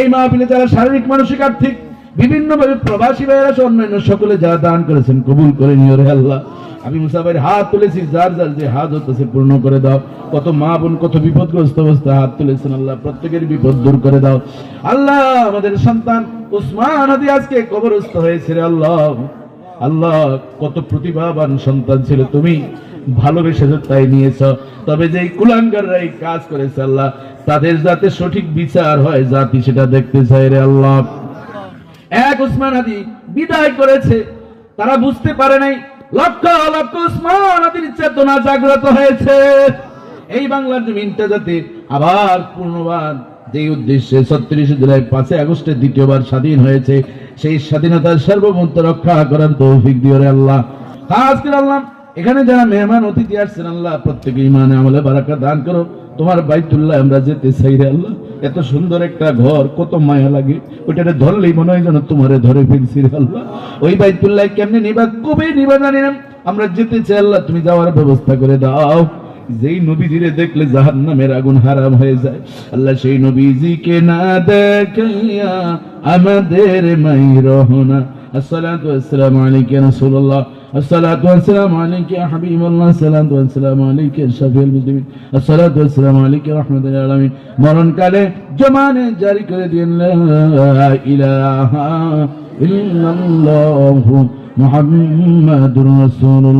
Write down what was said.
এই মাহফিলে যারা শারীরিক মানসিক আর্থিক বিভিন্ন ভাবে প্রবাসী ভাইয়েরা অন্যান্য সকলে যারা দান করেছেন কবুল করে নিও রে আল্লাহ। আমি মুসা ভাইয়ের হাত তুলেছি, যার যার যে হাত হতেছে পূর্ণ করে দাও। কত মা বোন কত বিপদগ্রস্ত অবস্থায় হাত তুলেছেন আল্লাহ, প্রত্যেকের বিপদ দূর করে দাও আল্লাহ। আমাদের সন্তান উসমান হাদি আজকে কবরস্থ হয়েছে রে আল্লাহ। আল্লাহ কত প্রতিভাবান সন্তান ছিল, তুমি ভালোবেসে তাই নিয়েছ। তবে যে কুলাঙ্গাররা এই কাজ করেছে আল্লাহ, তাদের যাতে সঠিক বিচার হয় জাতি সেটা দেখতে চাই রে আল্লাহ। এক উসমান হাদি বিদায় করেছে, তারা বুঝতে পারে নাই লক্ষ লক্ষ উসমান হাদির চেতনা জাগ্রত হয়েছে। এই বাংলার জমিনটা যাতে আবার পূর্ণবান যে উদ্দেশ্যে 36 জুলাই 5 আগস্টে দ্বিতীয়বার স্বাধীন হয়েছে, সেই স্বাধীনতার সার্বভৌমত্ব রক্ষা করার তৌফিক দিও রে আল্লাহ। খাস করে আল্লাহ এখানে যারা মেহমান অতিথি আসছেন আল্লাহ, প্রত্যেকে ইমানে আমলে বারাকা দান করো। তোমার বাইতুল্লাহ আমরা যেতে চাই রে আল্লাহ। এত সুন্দর একটা ঘর, কত মায়া লাগে, ওইটারে ধরলেই মনে হয় যেন তোমারে ধরে ফেলছি রে আল্লাহ। ওই বাইতুল্লাহ কেমনে নিবা, কবে নিবা জানি না, আমরা যেতে চাই আল্লাহ, তুমি যাওয়ার ব্যবস্থা করে দাও। যেই নবীজিরে দেখলে জাহান্নামের আগুন হারাম হয়ে যায় আল্লাহ, সেই নবীজিকে না দেখাইয়া আমাদের মাইরহনা। আসসালাতু ওয়াসসালামু আলাইকা ইয়া রাসূলুল্লাহ, আসসালাতু ওয়াসসালামু আলাইকা ইয়া হাবিবাল্লাহ, আসসালাতু ওয়াসসালামু আলাইকা ইয়া শাফিউল মুসলিমিন, আসসালাতু ওয়াসসালামু আলাইকা ইয়া রাহমাতুল লিল আলামিন। মরণকালে জমানে জারি করে দিন লা ইলাহা ইল্লাল্লাহু মুহাম্মাদুর রাসূলুল্লাহ।